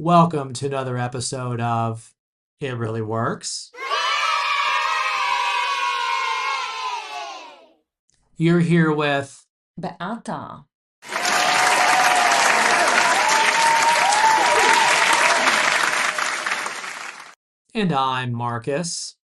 Welcome to another episode of It Really Works. You're here with Beata. And I'm Marcus.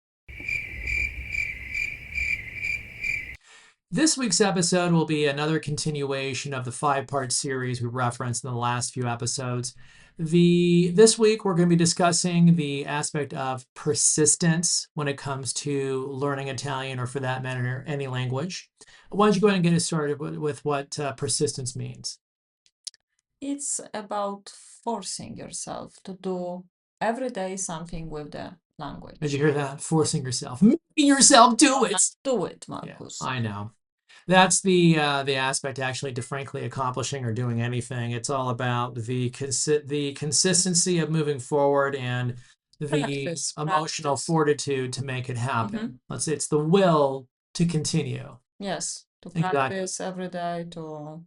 This week's episode will be another continuation of the 5-part series we referenced in the last few episodes. This week, we're going to be discussing the aspect of persistence when it comes to learning Italian, or for that matter, any language. Why don't you go ahead and get us started with what persistence means? It's about forcing yourself to do every day something with the language. Did you hear that? Forcing yourself. Making yourself do it. Do it, Marcus. Yeah, I know. That's the aspect actually to frankly accomplishing or doing anything. It's all about the consistency of moving forward and the emotional fortitude to make it happen. Let's say it's the will to continue. Yes, to Exactly. practice every day, to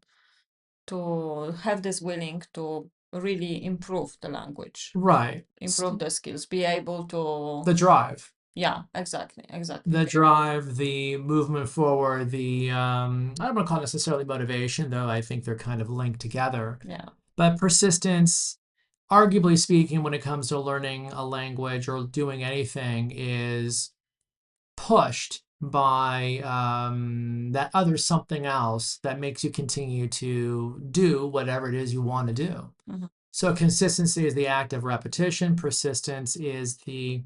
have this willing to really improve the language, Right. improve the skills, be able to The drive. Yeah, exactly. The drive, the movement forward, the I don't want to call it necessarily motivation, though I think they're kind of linked together. Yeah. But persistence, arguably speaking, when it comes to learning a language or doing anything, is pushed by that other something else that makes you continue to do whatever it is you want to do. So consistency is the act of repetition. Persistence is the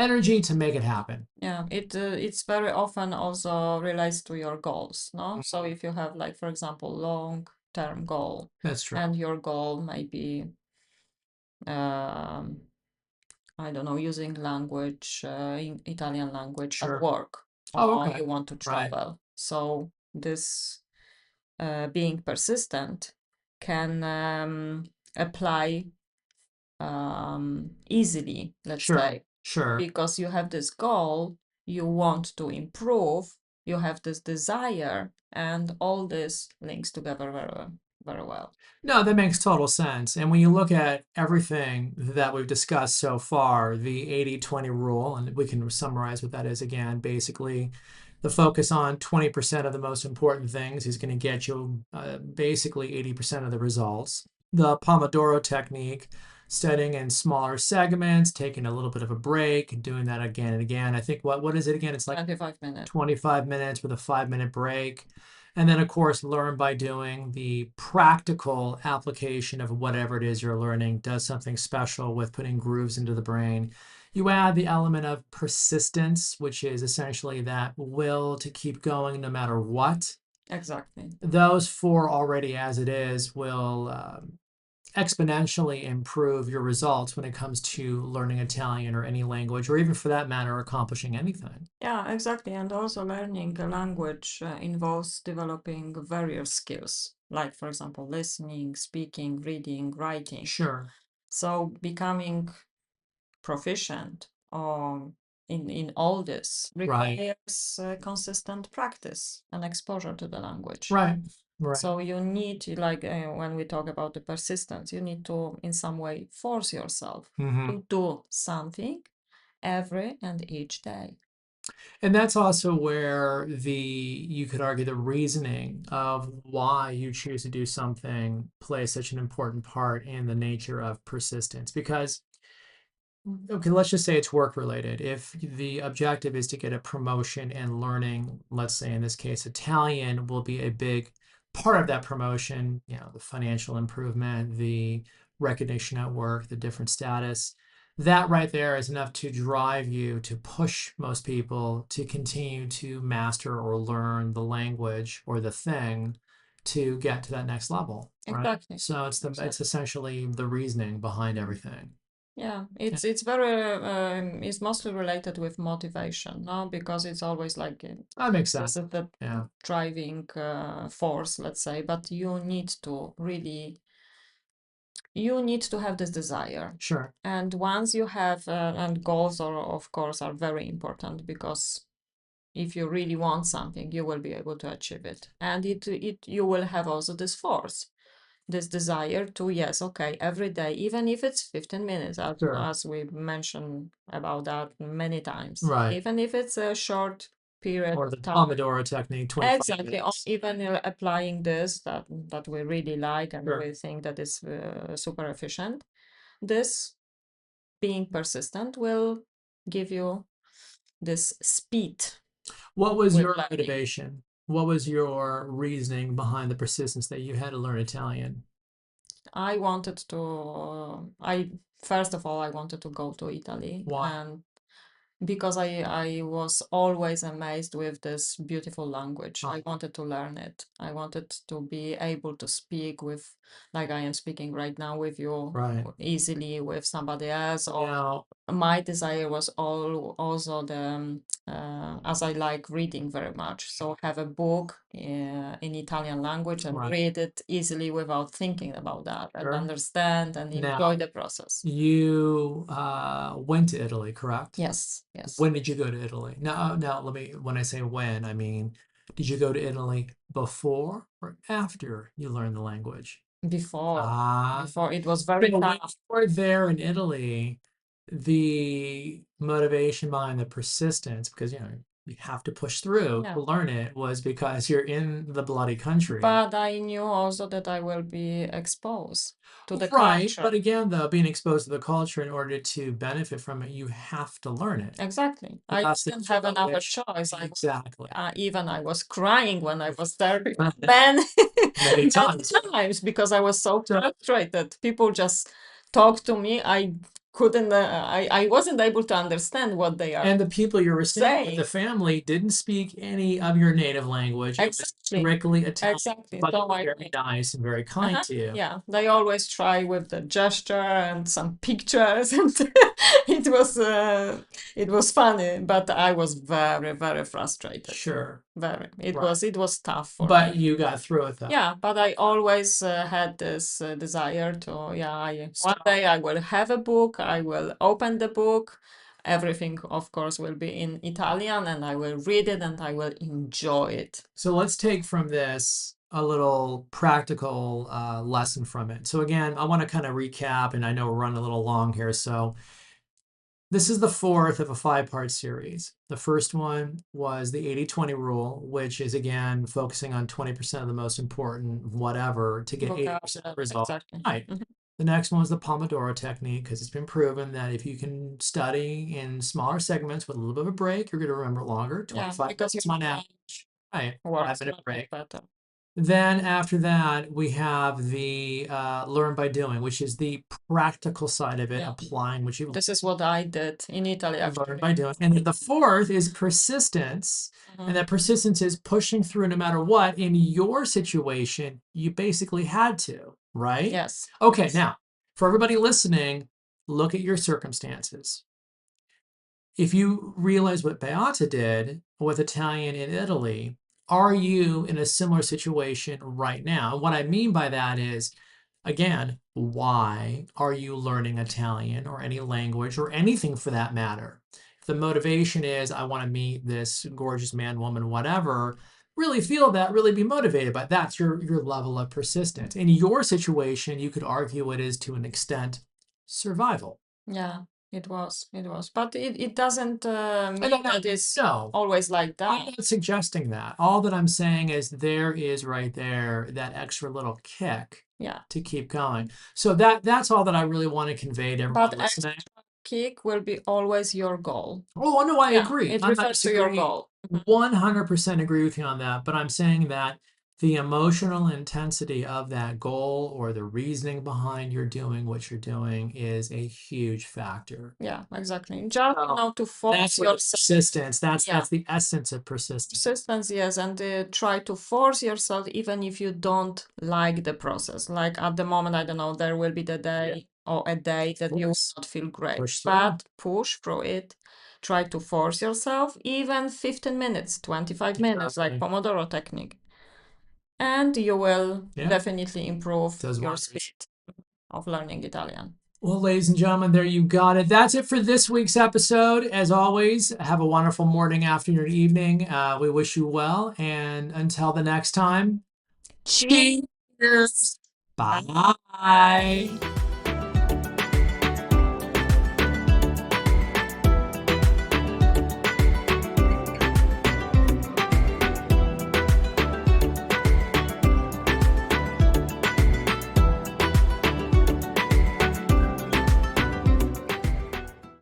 energy to make it happen. Yeah, it's very often also relates to your goals, no? So if you have, like, for example, long-term goal, That's true. and your goal may be, I don't know, using language, Italian language at work, or you want to travel. So this being persistent can apply easily, let's say. Sure. Because you have this goal, you want to improve, you have this desire, and all this links together very, very well. No, that makes total sense. And when you look at everything that we've discussed so far, the 80-20 rule, and we can summarize what that is again, basically the focus on 20% of the most important things is going to get you basically 80% of the results. The Pomodoro technique, studying in smaller segments, taking a little bit of a break, doing that again and again. I think what is it again? It's like 25 minutes. 25 minutes with a 5-minute break. And then, of course, learn by doing. The practical application of whatever it is you're learning does something special with putting grooves into the brain. You add the element of persistence, which is essentially that will to keep going no matter what. Exactly. Those 4 already as it is will exponentially improve your results when it comes to learning Italian or any language, or even for that matter, accomplishing anything. Yeah, exactly. And also learning a language involves developing various skills, like, for example, listening, speaking, reading, writing. Sure. So becoming proficient in all this requires consistent practice and exposure to the language. Right. So you need, like, when we talk about the persistence, you need to, in some way, force yourself to do something every and each day. And that's also where you could argue the reasoning of why you choose to do something plays such an important part in the nature of persistence. Because, okay, let's just say it's work related. If the objective is to get a promotion and learning, let's say in this case, Italian will be a big part of that promotion, the financial improvement, the recognition at work, the different status. That right there is enough to drive you to push most people to continue to master or learn the language or the thing to get to that next level. Right? Exactly. So it's essentially the reasoning behind everything. Yeah, it's very it's mostly related with motivation, no? Because it's always like that makes sense. This is the driving force, let's say. But you need to have this desire. Sure. And once you have, and goals are, of course, are very important, because if you really want something, you will be able to achieve it, and you will have also this force this desire to, yes, okay, every day, even if it's 15 minutes, as we mentioned about that many times, right? Even if it's a short period Or the of time. Pomodoro technique, 25 Exactly, or minutes. even applying this that we really like and Sure. we think that is super efficient. This being persistent will give you this speed. What was with your learning. motivation? What was your reasoning behind the persistence that you had to learn Italian? I wanted to, first of all, I wanted to go to Italy, Why? and because I was always amazed with this beautiful language. I wanted to learn it. I wanted to be able to speak with, like I am speaking right now with you, Right. easily with somebody else. Or Now, my desire was also as I like reading very much, so have a book in Italian language and right. read it easily without thinking about that and Sure. understand and Now, enjoy the process. you went to Italy, correct? Yes, yes. When did you go to Italy? Now, when I say when, I mean, did you go to Italy before or after you learned the language? Before, Ah, before it was very so when you tough. were there in Italy, the motivation behind the persistence, because you have to push through Yeah. to learn it, was because you're in the bloody country. But I knew also that I will be exposed to the Right, culture. but again, though, being exposed to the culture in order to benefit from it, you have to learn it. Exactly. I That's the didn't have another motivation. choice. Exactly. Even I was crying when I was there many, Many times. times because I was so So- frustrated. People just talk to me. I couldn't. I wasn't able to understand what they are. And the people you were staying with, saying. the family, didn't speak any of your native language. It was Exactly. strictly Italian, Exactly. but they So were very nice and very kind to you. yeah, they always try with the gesture and some pictures, and it was funny, but I was very, very frustrated. Sure. Very. Right. It was tough for But me. you got through it though. Yeah, but I always had this desire to, one day I will have a book, I will open the book. Everything, of course, will be in Italian, and I will read it and I will enjoy it. So let's take from this a little practical lesson from it. So again, I want to kind of recap, and I know we're running a little long here. So this is the fourth of a 5-part series. The first one was the 80-20 rule, which is again focusing on 20% of the most important whatever to get 80% of the result. Exactly. Right. The next one was the Pomodoro technique, because it's been proven that if you can study in smaller segments with a little bit of a break, you're going to remember it longer. 25 minutes on average. Right. 5-minute break. Better. Then after that, we have the learn by doing, which is the practical side of it, applying what you This is what I did in Italy. learn by doing. And then the fourth is persistence. And that persistence is pushing through no matter what. In your situation, you basically had to, right? Yes. Okay, Yes. now for everybody listening, look at your circumstances. If you realize what Beata did with Italian in Italy, are you in a similar situation right now? What I mean by that is, again, why are you learning Italian or any language or anything for that matter? If the motivation is, I want to meet this gorgeous man, woman, whatever, really feel that, really be motivated by it. That's your level of persistence. In your situation, you could argue it is to an extent survival. Yeah. It was, but it doesn't mean that it's always like that. I'm not suggesting that. All that I'm saying is there is right there that extra little kick to keep going. So that's all that I really want to convey to everyone listening. Extra kick will be always your goal. Oh, no, I agree. It I'm not refers to your disagreeing. goal. 100% agree with you on that. But I'm saying that the emotional intensity of that goal or the reasoning behind you're doing what you're doing is a huge factor. Yeah, exactly. Just to force yourself. Persistence. That's the essence of persistence. Persistence, yes, and try to force yourself even if you don't like the process. Like at the moment, I don't know, there will be the day or a day that you will not feel great, but push through it. Try to force yourself, even 15 minutes, 25 minutes, like Pomodoro technique. And you will definitely improve your speed of learning Italian. Well, ladies and gentlemen, there you got it. That's it for this week's episode. As always, have a wonderful morning, afternoon, evening. We wish you well. And until the next time, cheers. Bye.